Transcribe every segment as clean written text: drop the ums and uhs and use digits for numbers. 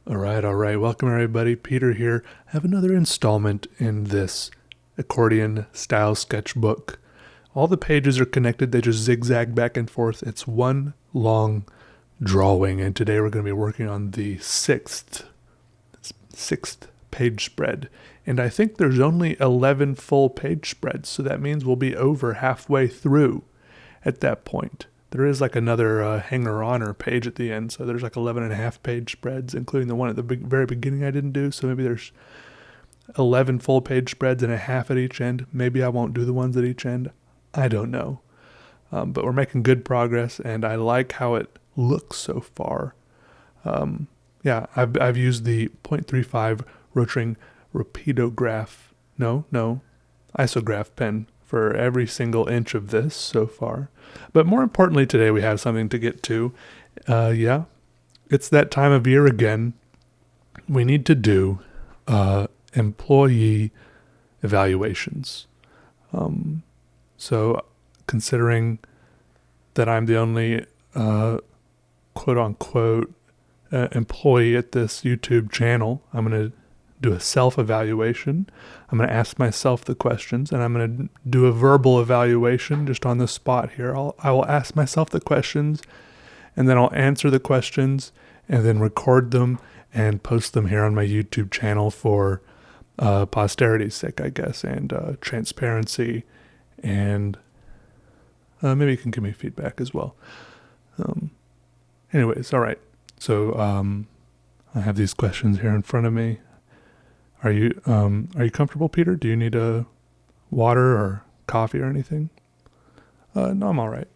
All right. Welcome, everybody. Peter here. I have another installment in this accordion style sketchbook. All the pages are connected. They just zigzag back and forth. It's one long drawing, and today we're going to be working on the sixth page spread. And I think there's only 11 full page spreads, so that means we'll be over halfway through at that point. There is like another hanger-oner page at the end, so there's like 11 and a half page spreads, including the one at the very beginning I didn't do, so maybe there's 11 full page spreads and a half at each end. Maybe I won't do the ones at each end. I don't know. But we're making good progress, and I like how it looks so far. I've used the 0.35 Rotring isograph pen for every single inch of this so far. But more importantly, today we have something to get to. It's that time of year again. We need to do employee evaluations. So considering that I'm the only quote-unquote employee at this YouTube channel, I'm going to do a self-evaluation. I'm going to ask myself the questions, and I'm going to do a verbal evaluation just on the spot here. I will ask myself the questions, and then I'll answer the questions, and then record them and post them here on my YouTube channel for posterity's sake, I guess, and transparency, and maybe you can give me feedback as well. Anyways, all right. So I have these questions here in front of me. Are you comfortable, Peter? Do you need a water or coffee or anything? No, I'm all right.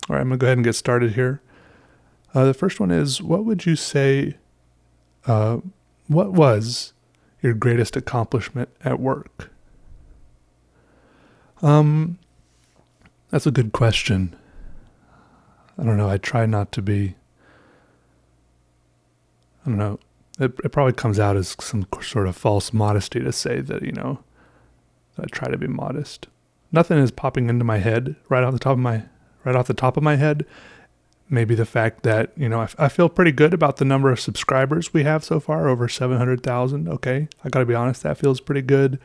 All right, I'm going to go ahead and get started here. The first one is, what would you say, what was your greatest accomplishment at work? That's a good question. I don't know. I try not to be, I don't know. It probably comes out as some sort of false modesty to say that, that I try to be modest. Nothing is popping into my head right off the top of my head. Maybe the fact that, I feel pretty good about the number of subscribers we have so far, over 700,000. Okay. I gotta be honest. That feels pretty good.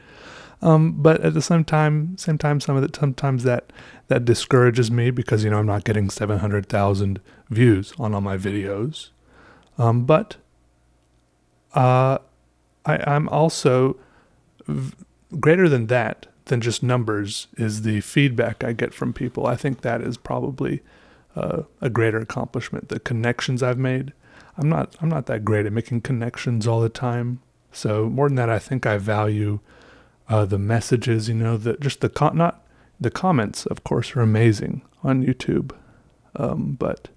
But at the same time, sometimes that discourages me because, I'm not getting 700,000 views on all my videos. But I'm also greater than that, than just numbers, is the feedback I get from people. I think that is probably a greater accomplishment. The connections I've made. I'm not that great at making connections all the time. So more than that, I think I value the messages. The comments, of course, are amazing on YouTube, but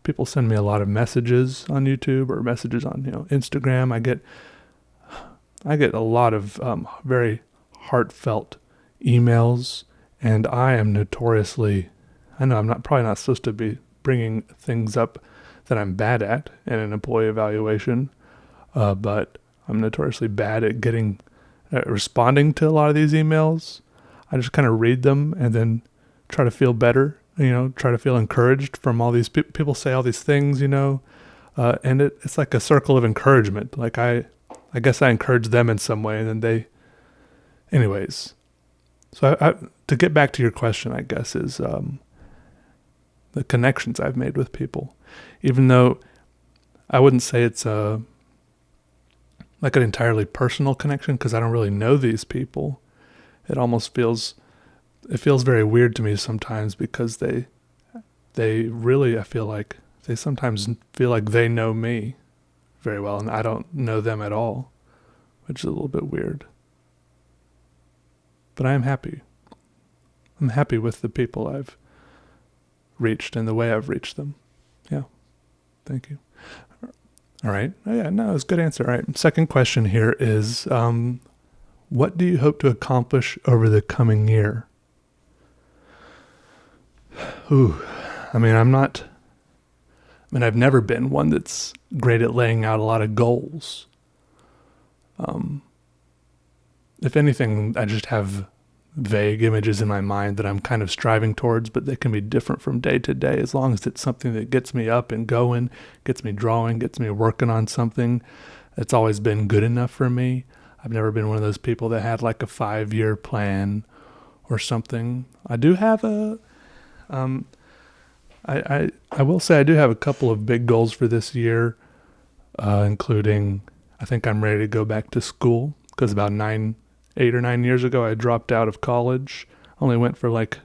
people send me a lot of messages on YouTube or messages on Instagram. I get a lot of very heartfelt emails, and I am notoriously, I know I'm probably not supposed to be bringing things up that I'm bad at in an employee evaluation, but I'm notoriously bad at responding to a lot of these emails. I just kind of read them and then try to feel better. Try to feel encouraged from all these people say all these things, and it's like a circle of encouragement. Like I guess I encourage them in some way, and then anyways. So I to get back to your question, I guess, is the connections I've made with people, even though I wouldn't say it's like an entirely personal connection because I don't really know these people. It almost feels very weird to me sometimes because they really, I feel like they sometimes feel like they know me very well and I don't know them at all, which is a little bit weird. But I am happy. I'm happy with the people I've reached and the way I've reached them. Yeah. Thank you. All right. Oh, yeah, no, it's a good answer. All right. Second question here is, what do you hope to accomplish over the coming year? I've never been one that's great at laying out a lot of goals. If anything, I just have vague images in my mind that I'm kind of striving towards, but they can be different from day to day. As long as it's something that gets me up and going, gets me drawing, gets me working on something, it's always been good enough for me. I've never been one of those people that had like a 5-year plan or something. I do have I will say I do have a couple of big goals for this year, including I think I'm ready to go back to school because about 8 or 9 years ago I dropped out of college. Only went for like,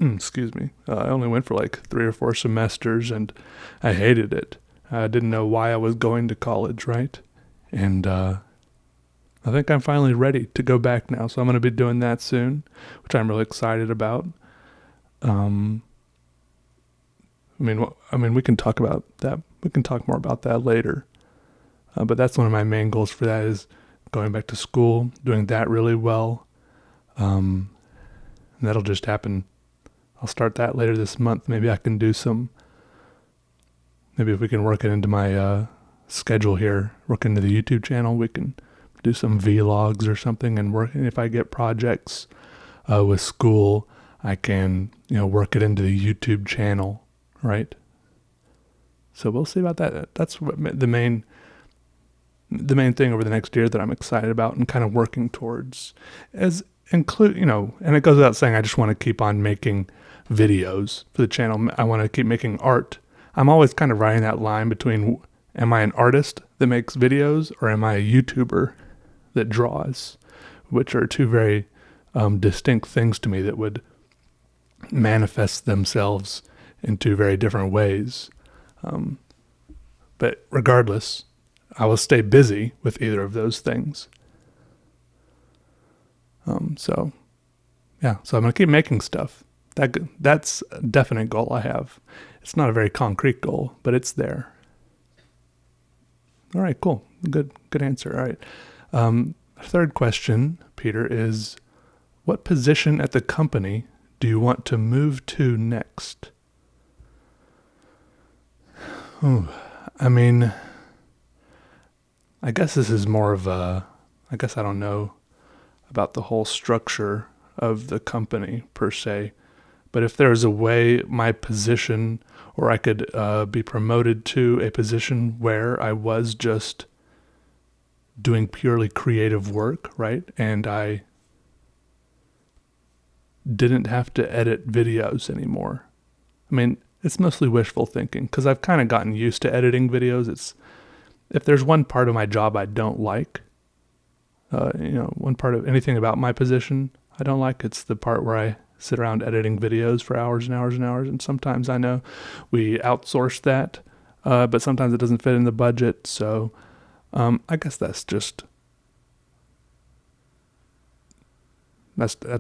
excuse me, I only went for like 3 or 4 semesters and I hated it. I didn't know why I was going to college, right? And I think I'm finally ready to go back now, so I'm going to be doing that soon, which I'm really excited about. I mean, we can talk about that. We can talk more about that later. But that's one of my main goals for that is going back to school, doing that really well. And that'll just happen. I'll start that later this month. Maybe I can do maybe if we can work it into my schedule here, work into the YouTube channel, we can do some vlogs or something and work. And if I get projects with school, I can, work it into the YouTube channel, right? So we'll see about that. That's what the main thing over the next year that I'm excited about and kind of working towards and it goes without saying, I just want to keep on making videos for the channel. I want to keep making art. I'm always kind of riding that line between, am I an artist that makes videos or am I a YouTuber that draws, which are two very distinct things to me that would manifest themselves in two very different ways. But regardless, I will stay busy with either of those things. So I'm going to keep making stuff. That's a definite goal I have. It's not a very concrete goal, but it's there. All right, cool. Good answer. All right. Third question, Peter, is what position at the company do you want to move to next? I mean, I guess this is more of I don't know about the whole structure of the company per se, but if there's a way my position, or I could be promoted to a position where I was just doing purely creative work, right? And I didn't have to edit videos anymore. I mean, it's mostly wishful thinking because I've kind of gotten used to editing videos. If there's one part of my job I don't like, one part of anything about my position I don't like, it's the part where I sit around editing videos for hours and hours and hours. And sometimes I know we outsource that, but sometimes it doesn't fit in the budget. So I guess that's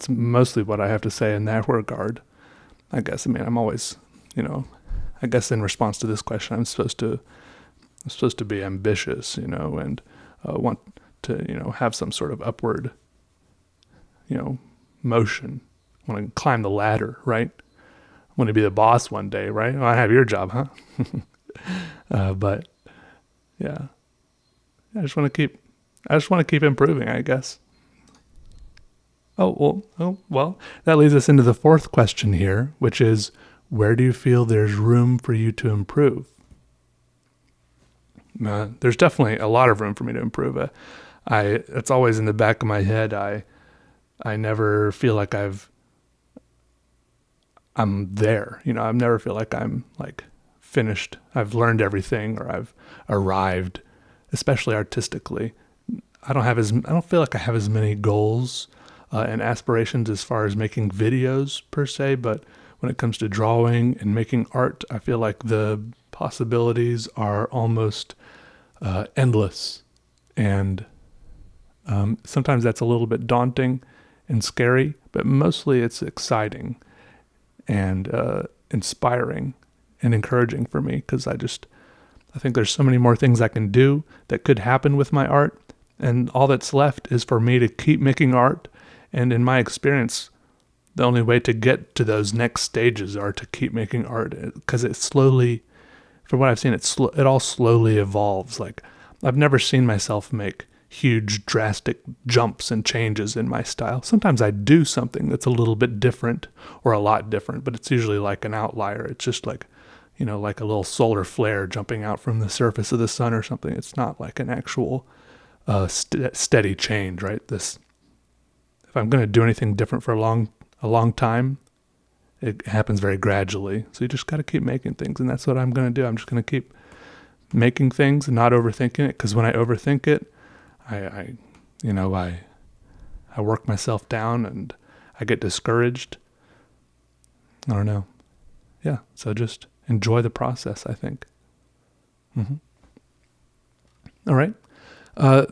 mostly what I have to say in that regard. I guess, I'm always, I guess in response to this question, I'm supposed to be ambitious, and want to, have some sort of upward, motion. I want to climb the ladder, right? I want to be the boss one day, right? Well, I have your job, huh? But yeah, I just want to keep improving, I guess. Oh, well, that leads us into the fourth question here, which is, where do you feel there's room for you to improve? There's definitely a lot of room for me to improve. It's always in the back of my head. I never feel like I'm there. I never feel like I'm like finished. I've learned everything or I've arrived, especially artistically. I don't feel like I have as many goals and aspirations as far as making videos per se, but when it comes to drawing and making art, I feel like the possibilities are almost endless. And sometimes that's a little bit daunting and scary, but mostly it's exciting and inspiring and encouraging for me because I think there's so many more things I can do that could happen with my art, and all that's left is for me to keep making art. And in my experience, the only way to get to those next stages are to keep making art, because it slowly, from what I've seen, it all slowly evolves. Like, I've never seen myself make huge drastic jumps and changes in my style. Sometimes I do something that's a little bit different or a lot different, but it's usually like an outlier. It's just like, like a little solar flare jumping out from the surface of the sun or something. It's not like an actual steady change, right? If I'm going to do anything different for a long time, it happens very gradually. So you just got to keep making things, and that's what I'm going to do. I'm just going to keep making things and not overthinking it, because when I overthink it, I work myself down and I get discouraged. I don't know. Yeah, so just enjoy the process, I think. All right. Our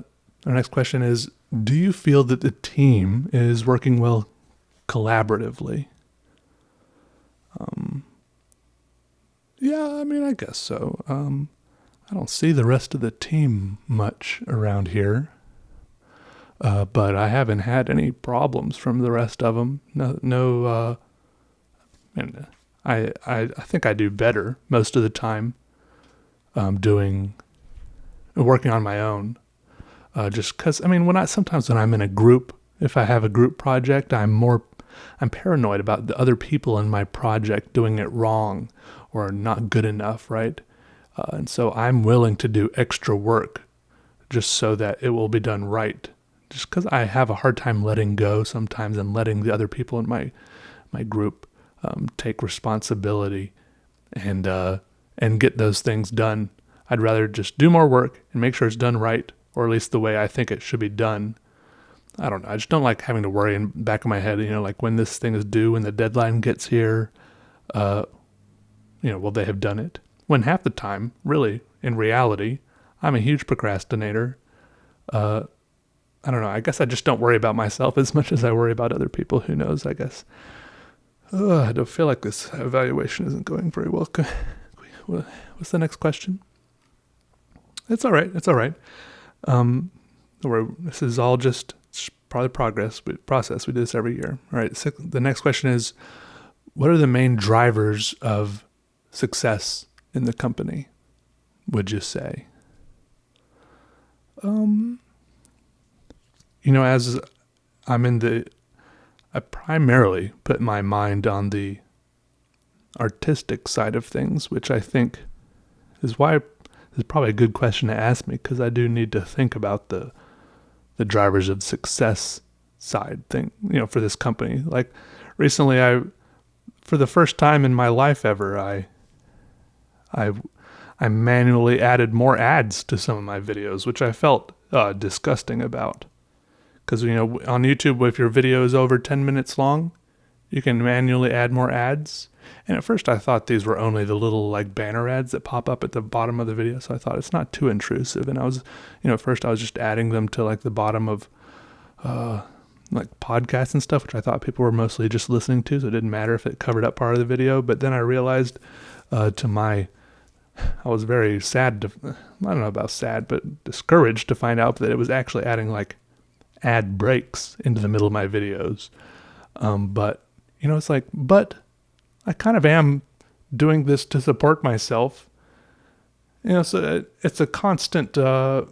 next question is, do you feel that the team is working well collaboratively? Yeah, I mean, I guess so. I don't see the rest of the team much around here, but I haven't had any problems from the rest of them. And I think I do better most of the time working on my own. Just because, I mean, sometimes when I'm in a group, if I have a group project, I'm paranoid about the other people in my project doing it wrong or not good enough, right? And so I'm willing to do extra work just so that it will be done right. Just because I have a hard time letting go sometimes and letting the other people in my group take responsibility and get those things done. I'd rather just do more work and make sure it's done right, or at least the way I think it should be done. I don't know. I just don't like having to worry in the back of my head, like when this thing is due, when the deadline gets here, will they have done it? When half the time, really, in reality, I'm a huge procrastinator. I don't know. I guess I just don't worry about myself as much as I worry about other people. Who knows, I guess. I don't feel like this evaluation isn't going very well. What's the next question? It's all right. This is all just part of the process. We do this every year. All right. So the next question is, what are the main drivers of success in the company, would you say? As I primarily put my mind on the artistic side of things, which I think is probably a good question to ask me, because I do need to think about the drivers of success side thing, for this company. Like recently, for the first time in my life ever, I manually added more ads to some of my videos, which I felt disgusting about. Because, on YouTube, if your video is over 10 minutes long, you can manually add more ads. And at first I thought these were only the little banner ads that pop up at the bottom of the video. So I thought it's not too intrusive. And I was, at first I was just adding them to the bottom of podcasts and stuff, which I thought people were mostly just listening to. So it didn't matter if it covered up part of the video. But then I realized I was very sad I don't know about sad, but discouraged to find out that it was actually adding ad breaks into the middle of my videos. But but I kind of am doing this to support myself. So it's a constant, I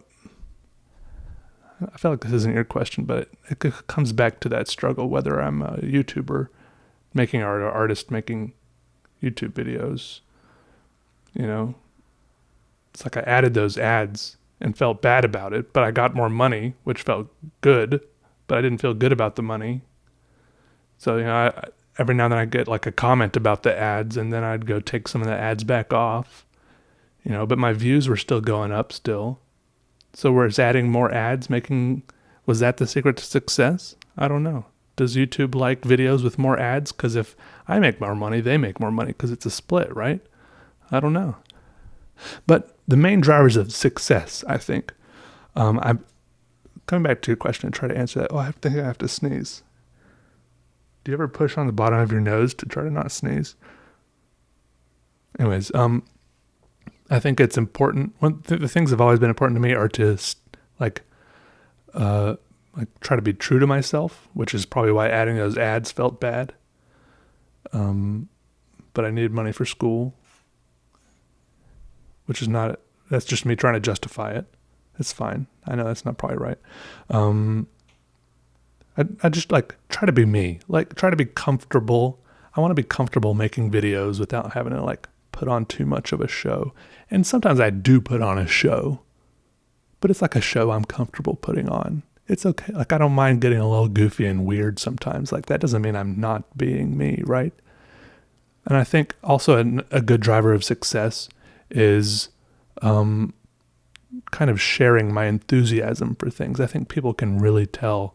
feel like this isn't your question, but it comes back to that struggle, whether I'm a YouTuber making art or artist making YouTube videos. It's like I added those ads and felt bad about it, but I got more money, which felt good, but I didn't feel good about the money. So, every now and then I get a comment about the ads, and then I'd go take some of the ads back off, but my views were still going up still. So was adding more ads was that the secret to success? I don't know. Does YouTube like videos with more ads? Because if I make more money, they make more money, because it's a split, right? I don't know. But the main drivers of success, I think, I'm coming back to your question and try to answer that. I think I have to sneeze. Do you ever push on the bottom of your nose to try to not sneeze? Anyways, I think it's important. The things that have always been important to me are to try to be true to myself, which is probably why adding those ads felt bad. But I needed money for school, which is that's just me trying to justify it. It's fine. I know that's not probably right. I just like try to be me, like try to be comfortable. I want to be comfortable making videos without having to like put on too much of a show. And sometimes I do put on a show, but it's like a show I'm comfortable putting on. It's okay. Like I don't mind getting a little goofy and weird sometimes. Like that doesn't mean I'm not being me, right? And I think also a good driver of success is kind of sharing my enthusiasm for things. I think people can really tell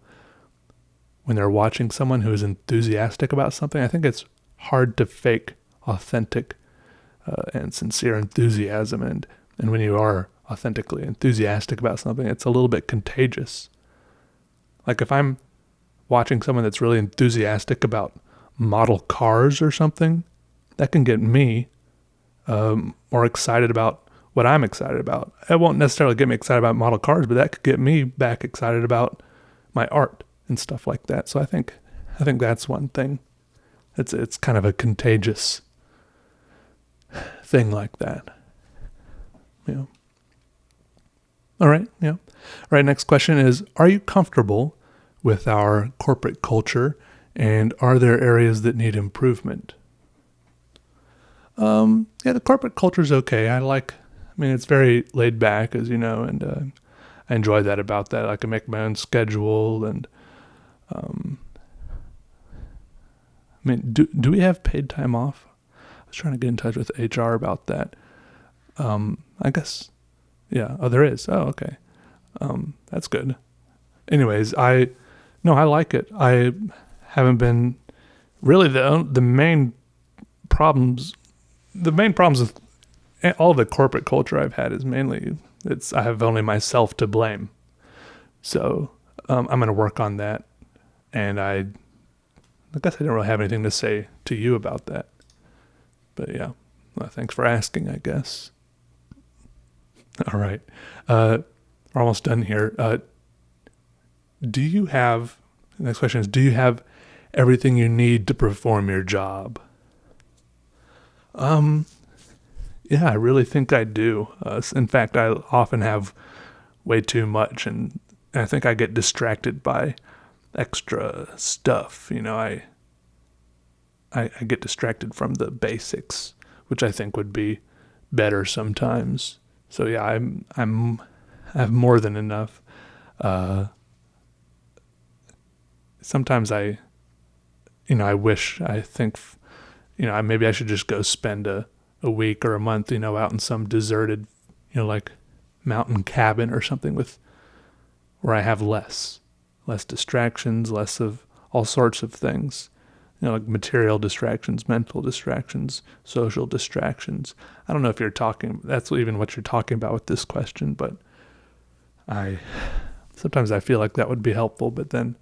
when they're watching someone who is enthusiastic about something. I think it's hard to fake authentic and sincere enthusiasm. And when you are authentically enthusiastic about something, it's a little bit contagious. Like if I'm watching someone that's really enthusiastic about model cars or something, that can get me more excited about what I'm excited about. It won't necessarily get me excited about model cars, but that could get me back excited about my art and stuff like that. So I think that's one thing. It's kind of a contagious thing like that. Yeah. All right. Yeah. All right. Next question is, are you comfortable with our corporate culture, and are there areas that need improvement? Yeah, the corporate culture is okay. It's very laid back, as you know, and I enjoy that about that. I can make my own schedule, and do we have paid time off? I was trying to get in touch with HR about that. I guess, yeah. Oh, there is. Oh, okay. That's good. Anyways, I like it. I haven't been really the main problems. The main problems with all the corporate culture I've had is mainly I have only myself to blame. So I'm going to work on that, and I guess I don't really have anything to say to you about that. But yeah, well, thanks for asking, I guess. All right, we're almost done here. Next question is, do you have everything you need to perform your job? Yeah, I really think I do. In fact, I often have way too much, and I think I get distracted by extra stuff. I get distracted from the basics, which I think would be better sometimes. So yeah, I have more than enough. Sometimes I think, maybe I should just go spend a week or a month, out in some deserted, like mountain cabin or something where I have less distractions, less of all sorts of things, like material distractions, mental distractions, social distractions. I don't know if that's even what you're talking about with this question, but sometimes I feel like that would be helpful, but then,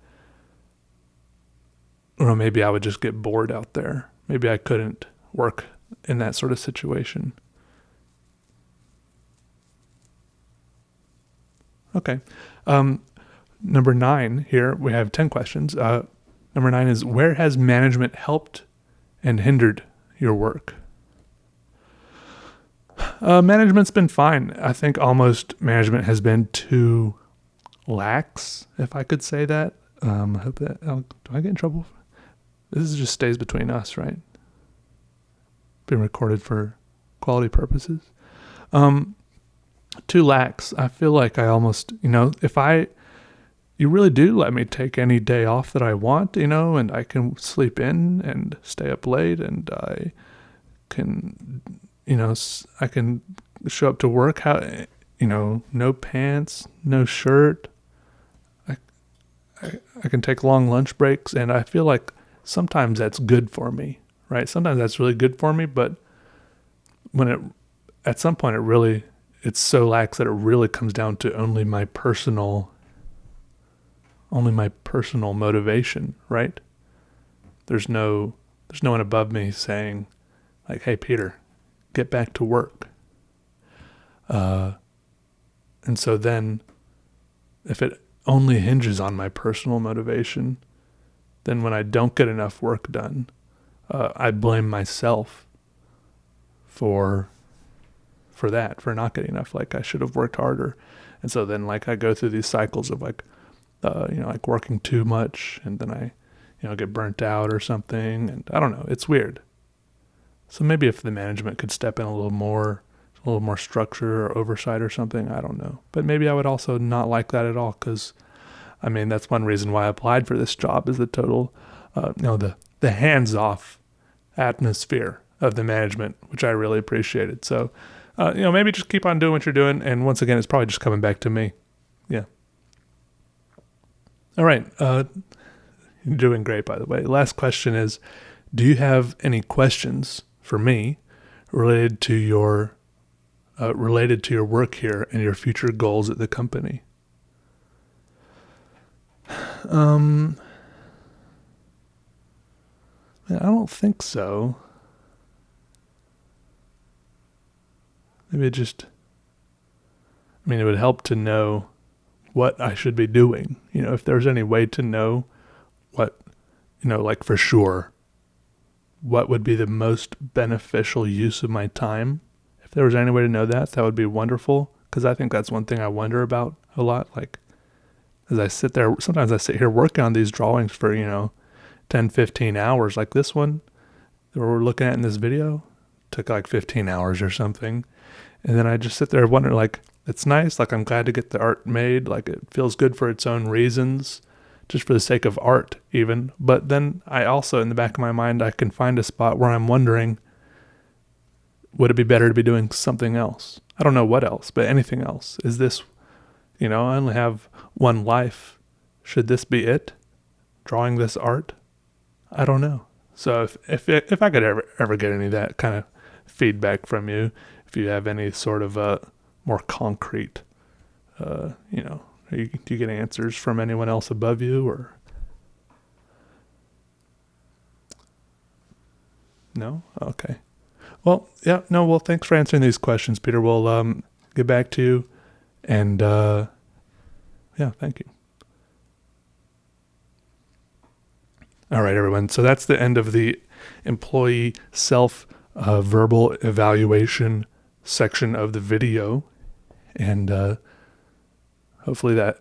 maybe I would just get bored out there. Maybe I couldn't work in that sort of situation. Okay. Number 9 here, we have 10 questions. Number 9 is, where has management helped and hindered your work? Management's been fine. I think almost management has been too lax, if I could say that. I hope that, do I get in trouble? This just stays between us, right? Been recorded for quality purposes. Too lax. I feel like I almost, you really do let me take any day off that I want, and I can sleep in and stay up late, and I can, I can show up to work, no pants, no shirt. I can take long lunch breaks, and I feel like sometimes that's good for me, right? Sometimes that's really good for me, but at some point it's so lax that it really comes down to only my personal motivation, right? There's no one above me saying like, hey, Peter, get back to work. And so then if it only hinges on my personal motivation, then when I don't get enough work done, I blame myself for for that, for not getting enough. Like I should have worked harder. And so then like I go through these cycles of like, like working too much, and then I, get burnt out or something. And I don't know, it's weird. So maybe if the management could step in a little more structure or oversight or something, I don't know. But maybe I would also not like that at all, because I mean, that's one reason why I applied for this job, is the total, the hands-off atmosphere of the management, which I really appreciated. So, maybe just keep on doing what you're doing. And once again, it's probably just coming back to me. Yeah. All right. You're doing great, by the way. Last question is, do you have any questions for me related to your work here and your future goals at the company? I don't think so. Maybe it would help to know what I should be doing. If there's any way to know what, like for sure, what would be the most beneficial use of my time. If there was any way to know that would be wonderful. Because I think that's one thing I wonder about a lot. Like, as I sit there, sometimes I sit here working on these drawings for, 10, 15 hours. Like this one that we're looking at in this video took like 15 hours or something. And then I just sit there wondering, like, it's nice. Like, I'm glad to get the art made. Like, it feels good for its own reasons, just for the sake of art even. But then I also, in the back of my mind, I can find a spot where I'm wondering, would it be better to be doing something else? I don't know what else, but anything else. Is this, I only have one life. Should this be it? Drawing this art? I don't know. So if I could ever get any of that kind of feedback from you, if you have any sort of more concrete, do you get answers from anyone else above you, or no? Okay. Well, yeah, no. Well, thanks for answering these questions, Peter. We'll get back to you, and thank you. All right, everyone. So that's the end of the employee verbal evaluation section of the video. And hopefully I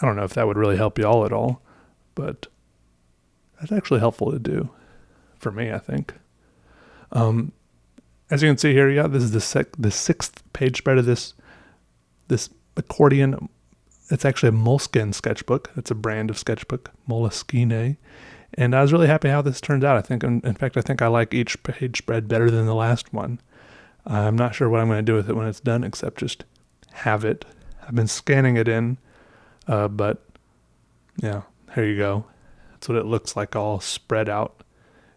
don't know if that would really help you all at all, but that's actually helpful to do for me, I think. As you can see here, this is the sixth page spread of this accordion. It's actually a Moleskine sketchbook. It's a brand of sketchbook, Moleskine. And I was really happy how this turned out. I think I like each page spread better than the last one. I'm not sure what I'm going to do with it when it's done, except just have it. I've been scanning it in, but yeah, here you go. That's what it looks like, all spread out.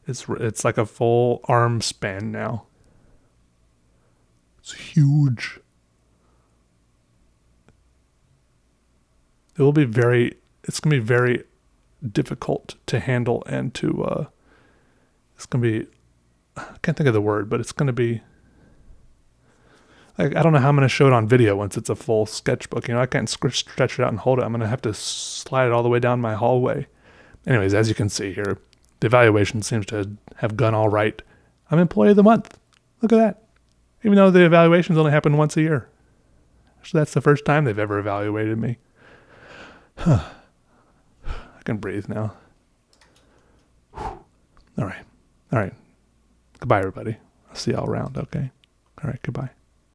It's like a full arm span now. It's huge. It's going to be very difficult to handle, and it's going to be, I can't think of the word, but it's going to be, like, I don't know how I'm going to show it on video once it's a full sketchbook. I can't stretch it out and hold it. I'm going to have to slide it all the way down my hallway. Anyways, as you can see here, the evaluation seems to have gone all right. I'm Employee of the Month. Look at that. Even though the evaluations only happen once a year. So that's the first time they've ever evaluated me. I can breathe now. All right. Goodbye, everybody. I'll see y'all around, okay? All right, goodbye.